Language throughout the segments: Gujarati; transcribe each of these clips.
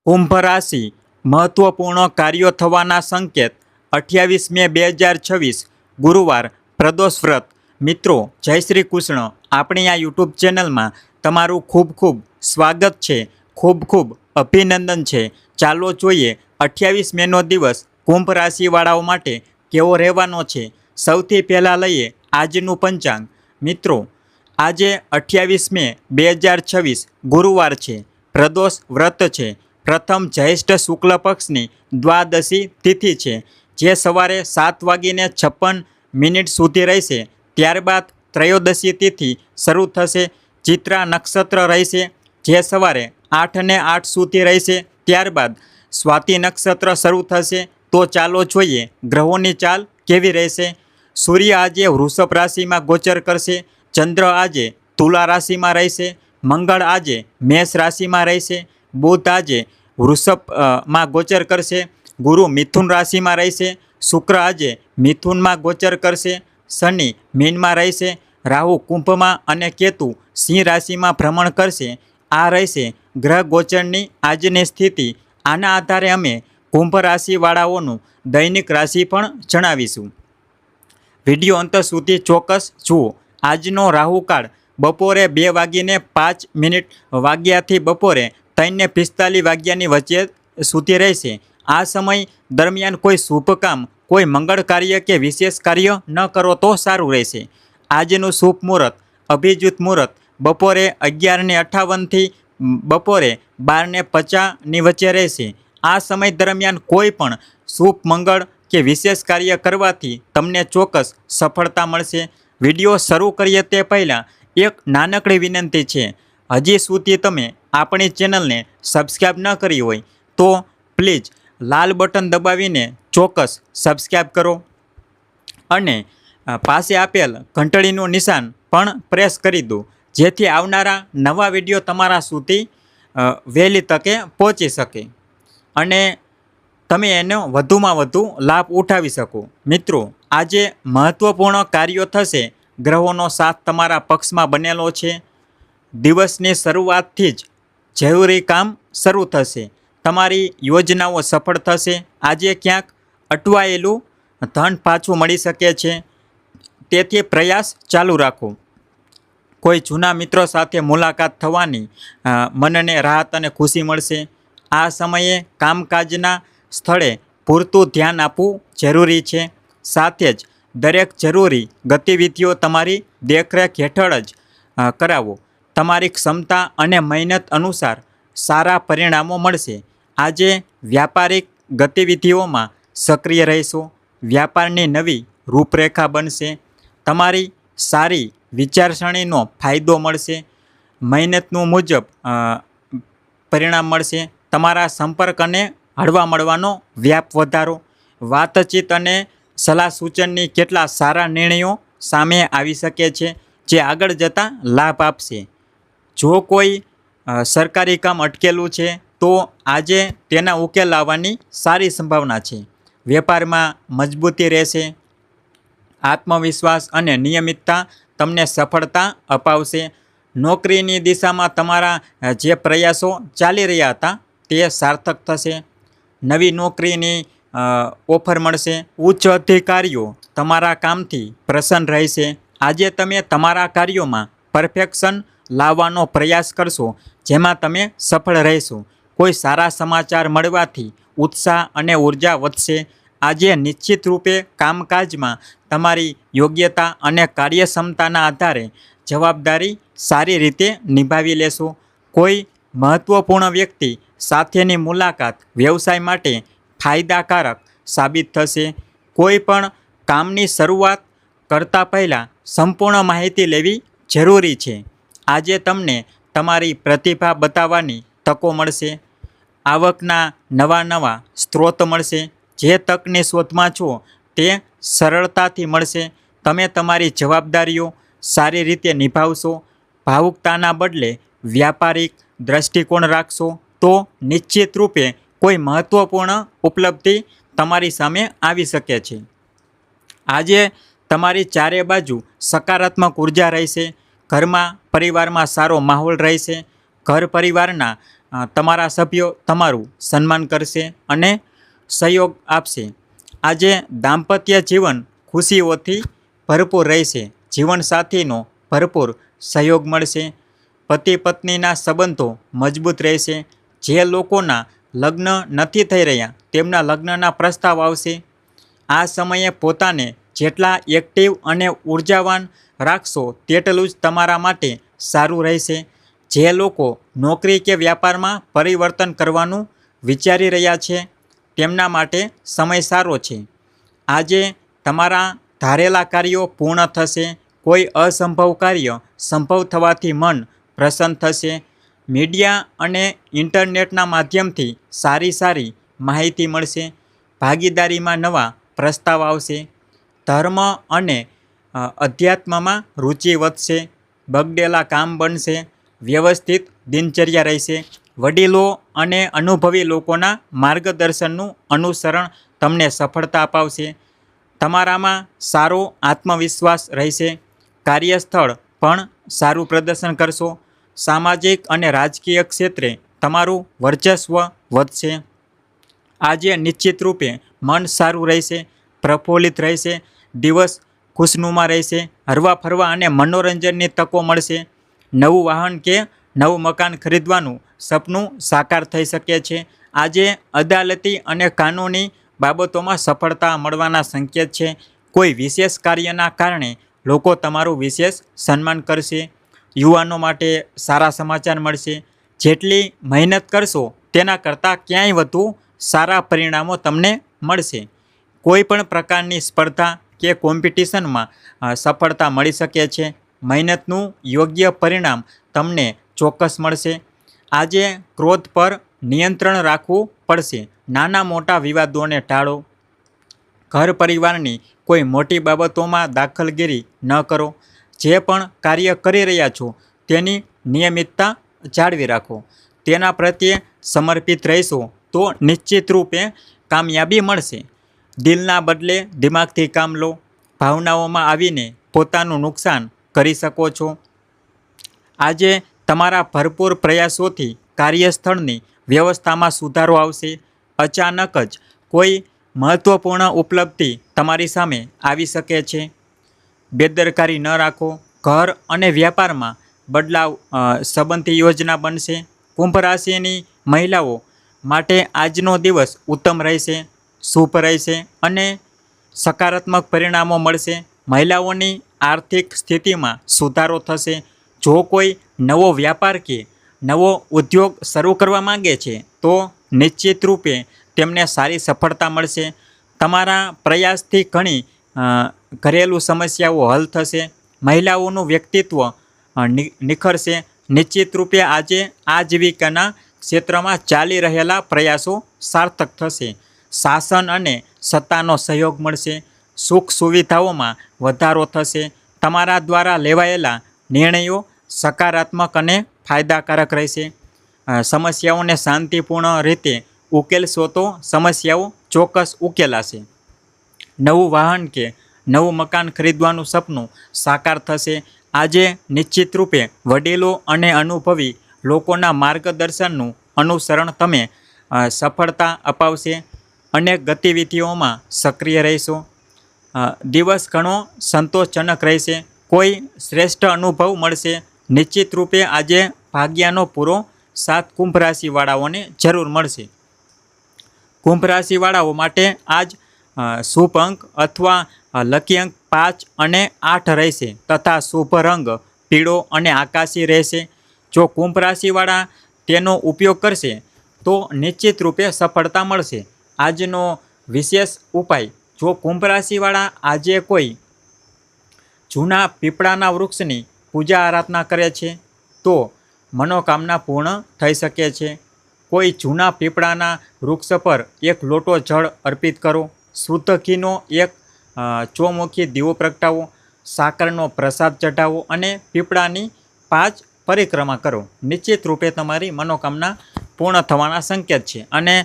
કુંભ રાશિ મહત્વપૂર્ણ કાર્યો થવાના સંકેત 28 મે 2026 ગુરુવાર પ્રદોષ વ્રત મિત્રો જય શ્રી કૃષ્ણ આપણી આ યુટ્યુબ ચેનલમાં તમારું ખૂબ ખૂબ સ્વાગત છે ખૂબ અભિનંદન છે ચાલો જોઈએ 28 મેનો દિવસ કુંભ રાશિવાળાઓ માટે કેવો રહેવાનો છે સૌથી પહેલાં લઈએ આજનું પંચાંગ મિત્રો આજે 28 મે 2026 ગુરુવાર છે પ્રદોષ વ્રત છે પ્રથમ જ્યેષ્ઠ શુક્લ પક્ષની દ્વાદશી તિથિ છે જે સવારે 7:56 સુધી રહેશે ત્યારબાદ ત્રયોદશી તિથિ શરૂ થશે ચિત્રા નક્ષત્ર રહેશે જે સવારે 8:08 સુધી રહેશે ત્યારબાદ સ્વાતિ નક્ષત્ર શરૂ થશે તો ચાલો જોઈએ ગ્રહોની ચાલ કેવી રહેશે સૂર્ય આજે વૃષભ રાશિમાં ગોચર કરશે ચંદ્ર આજે તુલા રાશિમાં રહેશે મંગળ આજે મેષ રાશિમાં રહેશે બુધ આજે વૃષભમાં ગોચર કરશે ગુરુ મિથુન રાશિમાં રહેશે શુક્ર આજે મિથુનમાં ગોચર કરશે શનિ મીનમાં રહેશે રાહુ કુંભમાં અને કેતુ સિંહ રાશિમાં ભ્રમણ કરશે આ રહેશે ગ્રહ ગોચરની આજની સ્થિતિ આના આધારે અમે કુંભ રાશિવાળાઓનું દૈનિક રાશિ પણ જણાવીશું વિડીયો અંત સુધી ચોક્કસ જુઓ આજનો રાહુકાળ બપોરે 2:05 વાગ્યાથી બપોરે 3:45 વાગ્યાની વચ્ચે સુધી રહેશે આ સમય દરમિયાન કોઈ શુભ કામ કોઈ મંગળ કાર્ય કે વિશેષ કાર્ય ન કરો તો સારું રહેશે આજનું શુભ મુહૂર્ત અભિજીત મુહૂર્ત બપોરે 11:58 થી બપોરે 12:50 વચ્ચે રહેશે આ સમય દરમિયાન કોઈ પણ શુભ મંગળ કે વિશેષ કાર્ય કરવાથી તમને ચોક્કસ સફળતા મળશે વિડીયો શરૂ કરીએ તે પહેલાં એક નાનકડી વિનંતી છે હજી સુધી તમે આપણી ચેનલને સબસ્ક્રાઈબ ન કરી હોય તો પ્લીઝ લાલ બટન દબાવીને ચોક્કસ સબસ્ક્રાઈબ કરો અને પાસે આપેલ ઘંટડીનું નિશાન પણ પ્રેસ કરી દો જેથી આવનારા નવા વિડીયો તમારા સુધી વહેલી તકે પહોંચી શકે અને તમે એનો વધુમાં વધુ લાભ ઉઠાવી શકો મિત્રો આજે મહત્ત્વપૂર્ણ કાર્યો થશે ગ્રહોનો સાથ તમારા પક્ષમાં બનેલો છે દિવસની શરૂઆતથી જ જરૂરી કામ શરૂ થશે તમારી યોજનાઓ સફળ થશે આજે ક્યાંક અટવાયેલું ધન પાછું મળી શકે છે તેથી પ્રયાસ ચાલુ રાખો કોઈ જૂના મિત્રો સાથે મુલાકાત થવાની મનને રાહત અને ખુશી મળશે આ સમયે કામકાજના સ્થળે પૂરતું ધ્યાન આપવું જરૂરી છે સાથે જ દરેક જરૂરી ગતિવિધિઓ તમારી દેખરેખ હેઠળ જ કરાવો તમારી ક્ષમતા અને મહેનત અનુસાર સારા પરિણામો મળશે આજે વ્યાપારિક ગતિવિધિઓમાં સક્રિય રહેશો વ્યાપારની નવી રૂપરેખા બનશે તમારી સારી વિચારસરણીનો ફાયદો મળશે મહેનતનું મુજબ પરિણામ મળશે તમારા સંપર્ક અને હળવા મળવાનો વ્યાપ વધારો વાતચીત અને સલાહ સૂચનની કેટલા સારા નિર્ણયો સામે આવી શકે છે જે આગળ જતાં લાભ આપશે જો કોઈ સરકારી કામ અટકેલું છે તો આજે તેના ઉકેલ આવવાની સારી સંભાવના છે વેપારમાં મજબૂતી રહેશે આત્મવિશ્વાસ અને નિયમિતતા તમને સફળતા અપાવશે નોકરીની દિશામાં તમારા જે પ્રયાસો ચાલી રહ્યા હતા તે સાર્થક થશે નવી નોકરીની ઓફર મળશે ઉચ્ચ અધિકારીઓ તમારા કામથી પ્રસન્ન રહેશે આજે તમે તમારા કાર્યોમાં પરફેક્શન લાવવાનો પ્રયાસ કરશો જેમાં તમે સફળ રહેશો કોઈ સારા સમાચાર મળવાથી ઉત્સાહ અને ઉર્જા વધશે આજે નિશ્ચિત રૂપે કામકાજમાં તમારી યોગ્યતા અને કાર્યક્ષમતાના આધારે જવાબદારી સારી રીતે નિભાવી લેશો કોઈ મહત્ત્વપૂર્ણ વ્યક્તિ સાથેની મુલાકાત વ્યવસાય માટે ફાયદાકારક સાબિત થશે કોઈ પણ કામની શરૂઆત કરતાં પહેલાં સંપૂર્ણ માહિતી લેવી જરૂરી છે આજે તમને તમારી પ્રતિભા બતાવવાની તકો મળશે આવકના નવા સ્ત્રોત મળશે જે તકની શોધમાં છો તે સરળતાથી મળશે તમે તમારી જવાબદારીઓ સારી રીતે નિભાવશો ભાવુકતાના બદલે વ્યાપારિક દૃષ્ટિકોણ રાખશો તો નિશ્ચિત રૂપે કોઈ મહત્ત્વપૂર્ણ ઉપલબ્ધિ તમારી સામે આવી શકે છે આજે તમારી ચારે બાજુ સકારાત્મક ઉર્જા રહેશે ઘરમાં પરિવારમાં સારો માહોલ રહેશે ઘર પરિવારના તમારા સભ્યો તમારું સન્માન કરશે અને સહયોગ આપશે. આજે દાંપત્ય જીવન ખુશીઓથી ભરપૂર રહેશે. જીવનસાથીનો ભરપૂર સહયોગ મળશે. પતિ પત્નીના સંબંધો મજબૂત રહેશે. જે લોકોના લગ્ન નથી થઈ રહ્યા તેમના લગ્નના પ્રસ્તાવ આવશે. આ સમયે પોતાને જેટલા એક્ટિવ અને ઉર્જાવાન રાખશો તેટલું જ તમારા માટે સારું રહેશે. જે લોકો નોકરી કે વ્યાપારમાં પરિવર્તન કરવાનું વિચારી રહ્યા છે તેમના માટે સમય સારો છે. આજે તમારા ધારેલા કાર્યો પૂર્ણ થશે. કોઈ અસંભવ કાર્ય સંભવ થવાથી મન પ્રસન્ન થશે. મીડિયા અને ઇન્ટરનેટના માધ્યમથી સારી માહિતી મળશે. ભાગીદારીમાં નવા પ્રસ્તાવ આવશે. ધર્મ અને અધ્યાત્મમાં રુચિ વધશે. બગડેલા કામ બનશે. વ્યવસ્થિત દિનચર્યા રહેશે. વડીલો અને અનુભવી લોકોના માર્ગદર્શનનું અનુસરણ તમને સફળતા અપાવશે. તમારામાં સારો આત્મવિશ્વાસ રહેશે. કાર્યસ્થળ પણ સારું પ્રદર્શન કરશો. સામાજિક અને રાજકીય ક્ષેત્રે તમારું વર્ચસ્વ વધશે. આજે નિશ્ચિત રૂપે મન સારું રહેશે, પ્રફુલ્લિત રહેશે. દિવસ ખુશનુમા રહેશે. હરવા ફરવા અને મનોરંજનની તકો મળશે. નવું વાહન કે નવું મકાન ખરીદવાનું સપનું સાકાર થઈ શકે છે. આજે અદાલતી અને કાનૂની બાબતોમાં સફળતા મળવાના સંકેત છે. કોઈ વિશેષ કાર્યના કારણે લોકો તમારું વિશેષ સન્માન કરશે. યુવાનો માટે સારા સમાચાર મળશે. જેટલી મહેનત કરશો તેના કરતાં ક્યાંય વધુ સારા પરિણામો તમને મળશે. કોઈ પણ પ્રકારની સ્પર્ધા કે કોમ્પિટિશનમાં સફળતા મળી શકે છે. મહેનતનું યોગ્ય પરિણામ તમને ચોક્કસ મળશે. આજે ક્રોધ પર નિયંત્રણ રાખવું પડશે. નાના મોટા વિવાદોને ટાળો. ઘર પરિવારની કોઈ મોટી બાબતોમાં દખલગીરી ન કરો. જે પણ કાર્ય કરી રહ્યા છો તેની નિયમિતતા જાળવી રાખો. તેના પ્રત્યે સમર્પિત રહેશો તો નિશ્ચિત રૂપે કામયાબી મળશે. દિલના બદલે દિમાગથી કામ લો. ભાવનાઓમાં આવીને પોતાનું નુકસાન કરી શકો છો. આજે તમારા ભરપૂર પ્રયાસોથી કાર્યસ્થળની વ્યવસ્થામાં સુધારો આવશે. અચાનક જ કોઈ મહત્ત્વપૂર્ણ ઉપલબ્ધિ તમારી સામે આવી શકે છે. બેદરકારી ન રાખો. ઘર અને વ્યાપારમાં બદલાવ સંબંધી યોજના બનશે. કુંભ રાશિની મહિલાઓ માટે આજનો દિવસ ઉત્તમ રહેશે, શુભ રહેશે અને સકારાત્મક પરિણામો મળશે. મહિલાઓની આર્થિક સ્થિતિમાં સુધારો થશે. જો કોઈ નવો વ્યાપાર કે નવો ઉદ્યોગ શરૂ કરવા માંગે છે તો નિશ્ચિત રૂપે તેમને સારી સફળતા મળશે. તમારા પ્રયાસથી ઘણી ઘરેલું સમસ્યાઓ હલ થશે. મહિલાઓનું વ્યક્તિત્વ નિખરશે. નિશ્ચિત રૂપે આજે આજીવિકાના ક્ષેત્રમાં ચાલી રહેલા પ્રયાસો સાર્થક થશે. શાસન અને સત્તાનો સહયોગ મળશે. સુખ સુવિધાઓમાં વધારો થશે. તમારા દ્વારા લેવાયેલા નિર્ણયો સકારાત્મક અને ફાયદાકારક રહેશે. સમસ્યાઓને શાંતિપૂર્ણ રીતે ઉકેલશો તો સમસ્યાઓ ચોક્કસ ઉકેલાશે. નવું વાહન કે નવું મકાન ખરીદવાનું સપનું સાકાર થશે. આજે નિશ્ચિત રૂપે વડીલો અને અનુભવી લોકોના માર્ગદર્શનનું અનુસરણ તમે સફળતા અપાવશે. અનેક ગતિવિધિઓમાં સક્રિય રહેશો. દિવસ ઘણો સંતોષજનક રહેશે. કોઈ શ્રેષ્ઠ અનુભવ મળશે. નિશ્ચિત રૂપે આજે ભાગ્યનો પૂરો સાથ કુંભ રાશિવાળાઓને જરૂર મળશે. કુંભ રાશિવાળાઓ માટે આજ શુભ અંક અથવા લકી અંક 5 અને 8 રહેશે તથા શુભ રંગ પીળો અને આકાશી રહેશે. જો કુંભ રાશિવાળા તેનો ઉપયોગ કરશે તો નિશ્ચિત રૂપે સફળતા મળશે. આજનો વિશેષ ઉપાય: જો કુંભ રાશિવાળા આજે કોઈ જૂના પીપળાના વૃક્ષની પૂજા આરાધના કરે છે તો મનોકામના પૂર્ણ થઈ શકે છે. કોઈ જૂના પીપળાના વૃક્ષ પર એક લોટો જળ અર્પિત કરો. શુદ્ધ ઘીનો એક ચોમુખી દીવો પ્રગટાવો. સાકરનો પ્રસાદ ચઢાવો અને પીપળાની 5 પરિક્રમા કરો. નિશ્ચિત રૂપે તમારી મનોકામના પૂર્ણ થવાના સંકેત છે અને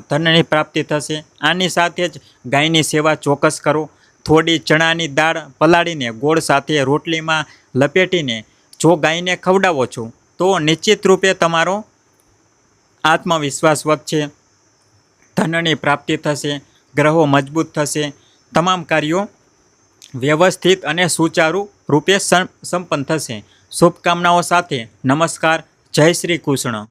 ધનની પ્રાપ્તિ થશે. આની સાથે જ ગાયની સેવા ચોક્કસ કરો. થોડી ચણાની દાળ પલાળીને ગોળ સાથે રોટલીમાં લપેટીને જો ગાયને ખવડાવો છો તો નિશ્ચિત રૂપે તમારો આત્મવિશ્વાસ વધશે, ધનની પ્રાપ્તિ થશે, ગ્રહો મજબૂત થશે, તમામ કાર્યો વ્યવસ્થિત અને સુચારુ રૂપે સંપન્ન થશે. શુભકામનાઓ સાથે નમસ્કાર. જય શ્રી કૃષ્ણ.